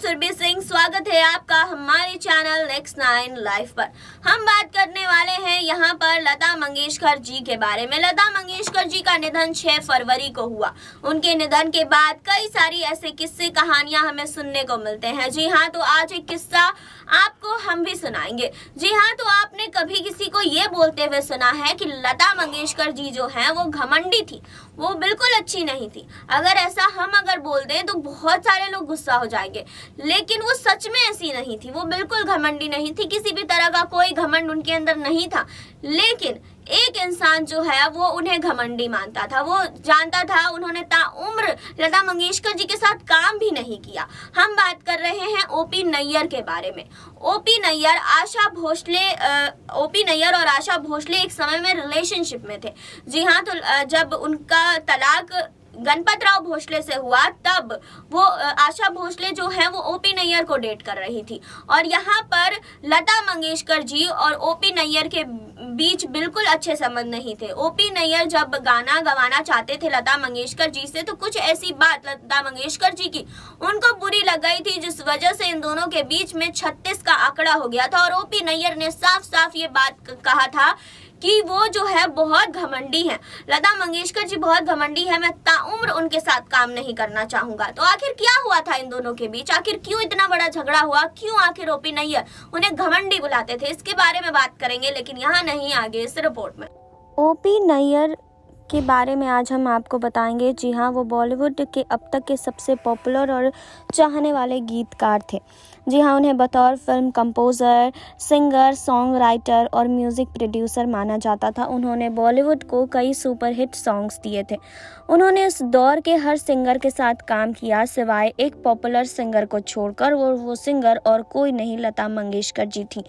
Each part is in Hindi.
सुरभि सिंह, स्वागत है आपका हमारे चैनल नेक्स्ट 9 लाइव पर। हम बात करने वाले हैं यहाँ पर लता मंगेशकर जी के बारे में। लता मंगेशकर जी का निधन 6 फरवरी को हुआ। उनके निधन के बाद कई सारी ऐसे किस्से कहानियां हमें सुनने को मिलते हैं। जी हाँ, तो आज एक किस्सा आपको हम भी सुनाएंगे। जी हाँ, तो आपने कभी किसी को ये बोलते हुए सुना है कि लता मंगेशकर जी जो हैं वो घमंडी थी, वो बिल्कुल अच्छी नहीं थी। अगर ऐसा हम बोल दें तो बहुत सारे लोग गुस्सा हो जाएंगे, लेकिन वो सच में ऐसी नहीं थी। वो बिल्कुल घमंडी नहीं थी, किसी भी तरह का कोई घमंड उनके अंदर नहीं था। लेकिन एक इंसान जो है वो उन्हें घमंडी मानता था। वो जानता था, उन्होंने ताउम्र लता मंगेशकर जी के साथ काम भी नहीं किया। हम बात कर रहे हैं ओपी नैयर के बारे में। ओपी नैयर और आशा भोसले एक समय में रिलेशनशिप में थे। जी हाँ, तो जब उनका तलाक गणपतराव भोसले से हुआ तब वो आशा भोसले जो है वो ओपी नैयर को डेट कर रही थी। और यहाँ पर लता मंगेशकर जी और ओपी नैयर के बीच बिल्कुल अच्छे संबंध नहीं थे। ओपी नैयर जब गाना गवाना चाहते थे लता मंगेशकर जी से, तो कुछ ऐसी बात लता मंगेशकर जी की उनको बुरी लग गई थी, जिस वजह से इन दोनों के बीच में 36 का आंकड़ा हो गया था। और ओपी नैयर ने साफ साफ ये बात कहा था कि वो जो है बहुत घमंडी है, लता मंगेशकर जी बहुत घमंडी है, मैं ताउम्र उनके साथ काम नहीं करना चाहूंगा। तो आखिर क्या हुआ था इन दोनों के बीच? आखिर क्यों इतना बड़ा झगड़ा हुआ? क्यों आखिर ओपी नैयर उन्हें घमंडी बुलाते थे? इसके बारे में बात करेंगे, लेकिन यहाँ नहीं, आगे इस रिपोर्ट में। ओपी नैयर के बारे में आज हम आपको बताएंगे। जी हाँ, वो बॉलीवुड के अब तक के सबसे पॉपुलर और चाहने वाले गीतकार थे। जी हाँ, उन्हें बतौर film composer, singer, song writer और म्यूज़िक प्रोड्यूसर माना जाता था। उन्होंने बॉलीवुड को कई सुपरहिट सॉन्ग्स दिए थे। उन्होंने इस दौर के हर सिंगर के साथ काम किया, सिवाय एक पॉपुलर सिंगर को छोड़कर। वो सिंगर और कोई नहीं, लता मंगेशकर जी थी।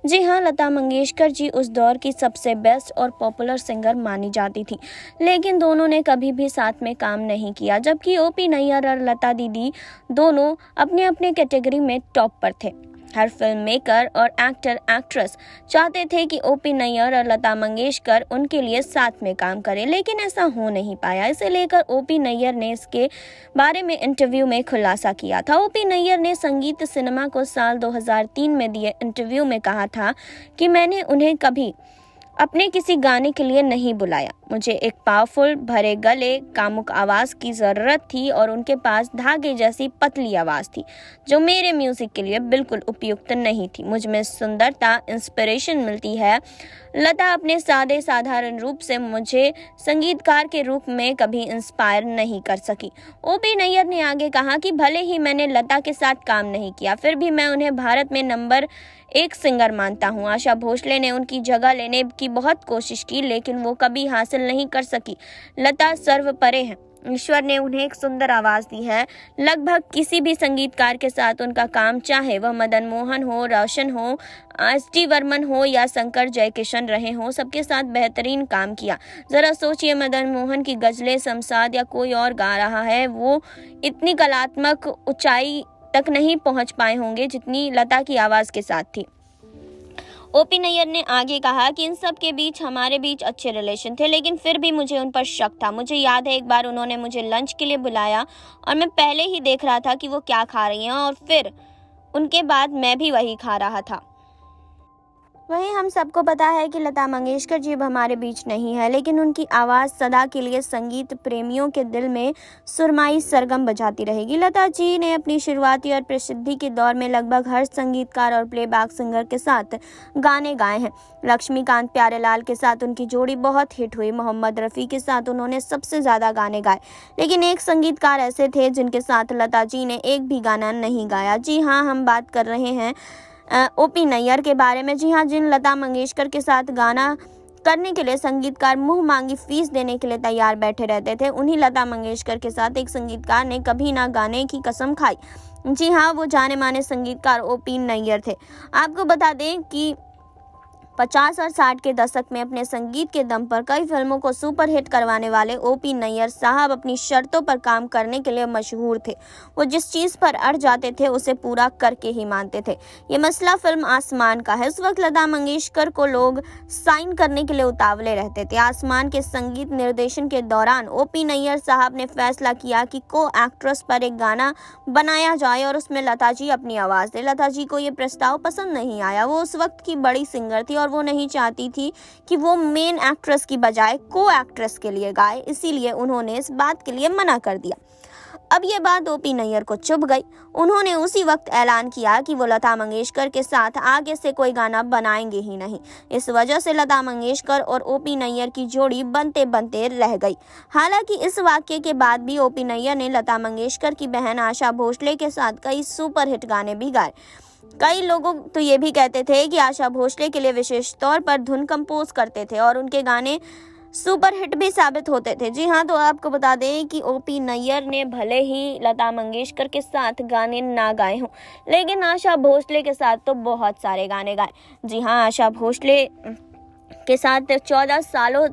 जी हाँ, लता मंगेशकर जी उस दौर की सबसे बेस्ट और पॉपुलर सिंगर मानी जाती थी, लेकिन दोनों ने कभी भी साथ में काम नहीं किया। जबकि ओपी नैयर और लता दीदी दोनों अपने अपने कैटेगरी में टॉप पर थे। हर फिल्म मेकर और एक्टर एक्ट्रेस चाहते थे कि ओपी नैयर और लता मंगेशकर उनके लिए साथ में काम करें, लेकिन ऐसा हो नहीं पाया। इसे लेकर ओपी नैयर ने इसके बारे में इंटरव्यू में खुलासा किया था। ओपी नैयर ने संगीत सिनेमा को साल 2003 में दिए इंटरव्यू में कहा था कि मैंने उन्हें कभी अपने किसी गाने के लिए नहीं बुलाया। मुझे एक पावरफुल, भरे गले, कामुक आवाज़ की ज़रूरत थी और उनके पास धागे जैसी पतली आवाज़ थी जो मेरे म्यूज़िक के लिए बिल्कुल उपयुक्त नहीं थी। मुझ में सुंदरता, इंस्पिरेशन मिलती है। लता अपने सादे साधारण रूप से मुझे संगीतकार के रूप में कभी इंस्पायर नहीं कर सकी। ओपी नैयर ने आगे कहा कि भले ही मैंने लता के साथ काम नहीं किया, फिर भी मैं उन्हें भारत में नंबर 1 सिंगर मानता हूँ। आशा भोसले ने उनकी जगह लेने की बहुत कोशिश की, लेकिन वो कभी हासिल नहीं कर सकी। लता सर्वपरे हैं। ईश्वर ने उन्हें एक सुंदर आवाज़ दी है। लगभग किसी भी संगीतकार के साथ उनका काम, चाहे वह मदन मोहन हो, रोशन हो, एस.डी. बर्मन हो या शंकर जयकिशन रहे हो, सबके साथ बेहतरीन काम किया। ज़रा सोचिए, मदन मोहन की गज़लें शमशाद या कोई और गा रहा है, वो इतनी कलात्मक ऊंचाई तक नहीं पहुंच पाए होंगे जितनी लता की आवाज़ के साथ थी। ओपी नैयर ने आगे कहा कि इन सब के बीच हमारे बीच अच्छे रिलेशन थे, लेकिन फिर भी मुझे उन पर शक था। मुझे याद है एक बार उन्होंने मुझे लंच के लिए बुलाया और मैं पहले ही देख रहा था कि वो क्या खा रही हैं, और फिर उनके बाद मैं भी वही खा रहा था। वहीं हम सबको पता है कि लता मंगेशकर जी अब हमारे बीच नहीं है, लेकिन उनकी आवाज़ सदा के लिए संगीत प्रेमियों के दिल में सुरमाई सरगम बजाती रहेगी। लता जी ने अपनी शुरुआती और प्रसिद्धि के दौर में लगभग हर संगीतकार और प्लेबैक सिंगर के साथ गाने गाए हैं। लक्ष्मीकांत प्यारेलाल के साथ उनकी जोड़ी बहुत हिट हुई। मोहम्मद रफ़ी के साथ उन्होंने सबसे ज़्यादा गाने गाए, लेकिन एक संगीतकार ऐसे थे जिनके साथ लता जी ने एक भी गाना नहीं गाया। जी हाँ, हम बात कर रहे हैं ओपी नैयर के बारे में। जी हाँ, जिन लता मंगेशकर के साथ गाना करने के लिए संगीतकार मुंह मांगी फीस देने के लिए तैयार बैठे रहते थे, उन्हीं लता मंगेशकर के साथ एक संगीतकार ने कभी ना गाने की कसम खाई। जी हाँ, वो जाने माने संगीतकार ओपी नैयर थे। आपको बता दें कि 50 और 60 के दशक में अपने संगीत के दम पर कई फिल्मों को सुपरहिट करवाने वाले ओपी नैयर साहब अपनी शर्तों पर काम करने के लिए मशहूर थे। वो जिस चीज़ पर अड़ जाते थे उसे पूरा करके ही मानते थे। ये मसला फिल्म आसमान का है। उस वक्त लता मंगेशकर को लोग साइन करने के लिए उतावले रहते थे। आसमान के संगीत निर्देशन के दौरान ओपी नैयर साहब ने फैसला किया कि को एक्ट्रेस पर एक गाना बनाया जाए और उसमें लता जी अपनी आवाज़ दे। लता जी को ये प्रस्ताव पसंद नहीं आया। वो उस वक्त की बड़ी सिंगर थी और वो नहीं चाहती थी कि वो मेन एक्ट्रेस की बजाय को एक्ट्रेस के लिए गाए, इसीलिए उन्होंने इस बात के लिए मना कर दिया। अब ये बात ओपी नैयर को चुभ गई। उन्होंने उसी वक्त ऐलान किया कि वो लता मंगेशकर के साथ आगे से कोई गाना बनाएंगे ही नहीं। इस वजह से लता मंगेशकर और ओपी नैयर की जोड़ी बनते बनते रह गई। हालांकि इस वाक्य के बाद भी ओपी नैयर ने लता मंगेशकर की बहन आशा भोसले के साथ कई सुपरहिट गाने भी गाए। कई लोग तो ये भी कहते थे कि आशा भोसले के लिए विशेष तौर पर धुन कंपोज करते थे और उनके गाने सुपरहिट भी साबित होते थे। जी हाँ, तो आपको बता दें कि ओपी नैयर ने भले ही लता मंगेशकर के साथ गाने ना गाए हों, लेकिन आशा भोसले के साथ तो बहुत सारे गाने गाए। जी हाँ, आशा भोसले के साथ 14 सालों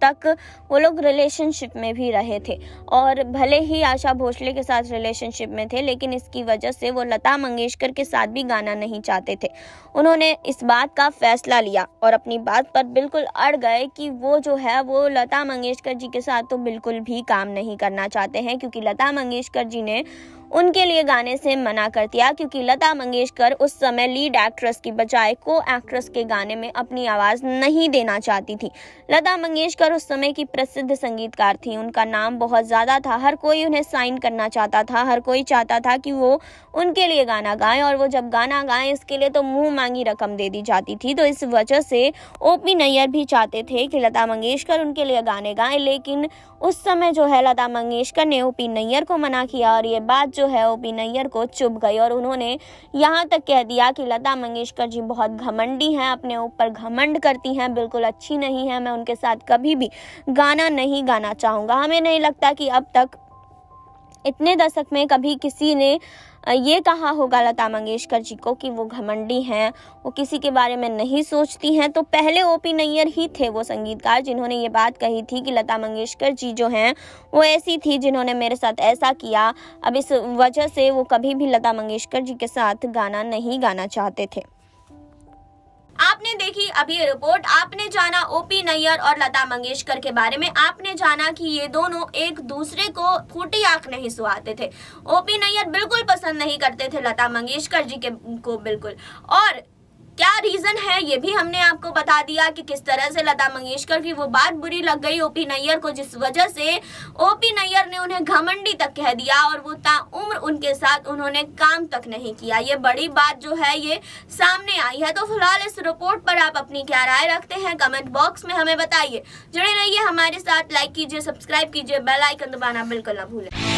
तक वो लोग रिलेशनशिप में भी रहे थे और भले ही आशा भोसले के साथ रिलेशनशिप में थे, लेकिन इसकी वजह से वो लता मंगेशकर के साथ भी गाना नहीं चाहते थे। उन्होंने इस बात का फैसला लिया और अपनी बात पर बिल्कुल अड़ गए कि वो जो है वो लता मंगेशकर जी के साथ तो बिल्कुल भी काम नहीं करना चाहते हैं, क्योंकि लता मंगेशकर जी ने उनके लिए गाने से मना कर दिया, क्योंकि लता मंगेशकर उस समय लीड एक्ट्रेस की बजाय को एक्ट्रेस के गाने में अपनी आवाज़ नहीं देना चाहती थी। लता मंगेशकर उस समय की प्रसिद्ध संगीतकार थी। उनका नाम बहुत ज़्यादा था। हर कोई उन्हें साइन करना चाहता था। हर कोई चाहता था कि वो उनके लिए गाना गाएं, और वो जब गाना गाएं इसके लिए तो मुंह मांगी रकम दे दी जाती थी। तो इस वजह से ओपी नैयर भी चाहते थे कि लता मंगेशकर उनके लिए गाने गाएं, लेकिन उस समय जो है लता मंगेशकर ने ओपी नैयर को मना किया और ये बात जो है ओपी नैयर को चुभ गई और उन्होंने यहाँ तक कह दिया कि लता मंगेशकर जी बहुत घमंडी हैं, अपने ऊपर घमंड करती हैं, बिल्कुल अच्छी नहीं है, मैं उनके साथ कभी भी गाना नहीं गाना चाहूँगा। हमें नहीं लगता कि अब तक इतने दशक में कभी किसी ने ये कहा होगा लता मंगेशकर जी को कि वो घमंडी हैं, वो किसी के बारे में नहीं सोचती हैं। तो पहले ओपी नैयर ही थे वो संगीतकार जिन्होंने ये बात कही थी कि लता मंगेशकर जी जो हैं वो ऐसी थी जिन्होंने मेरे साथ ऐसा किया। अब इस वजह से वो कभी भी लता मंगेशकर जी के साथ गाना नहीं गाना चाहते थे। आपने देखी अभी ये रिपोर्ट, आपने जाना ओपी नैयर और लता मंगेशकर के बारे में। आपने जाना कि ये दोनों एक दूसरे को फूटी आंख नहीं सुहाते थे। ओपी नैयर बिल्कुल पसंद नहीं करते थे लता मंगेशकर जी को बिल्कुल, और क्या रीजन है ये भी हमने आपको बता दिया कि किस तरह से लता मंगेशकर की वो बात बुरी लग गई ओपी नैयर को, जिस वजह से ओपी नैयर ने उन्हें घमंडी तक कह दिया और वो ताउम्र उनके साथ उन्होंने काम तक नहीं किया। ये बड़ी बात जो है ये सामने आई है। तो फिलहाल इस रिपोर्ट पर आप अपनी क्या राय रखते हैं कमेंट बॉक्स में हमें बताइए। जुड़े रहिए हमारे साथ, लाइक कीजिए, सब्सक्राइब कीजिए, बेल आइकन दबाना बिल्कुल ना भूलें।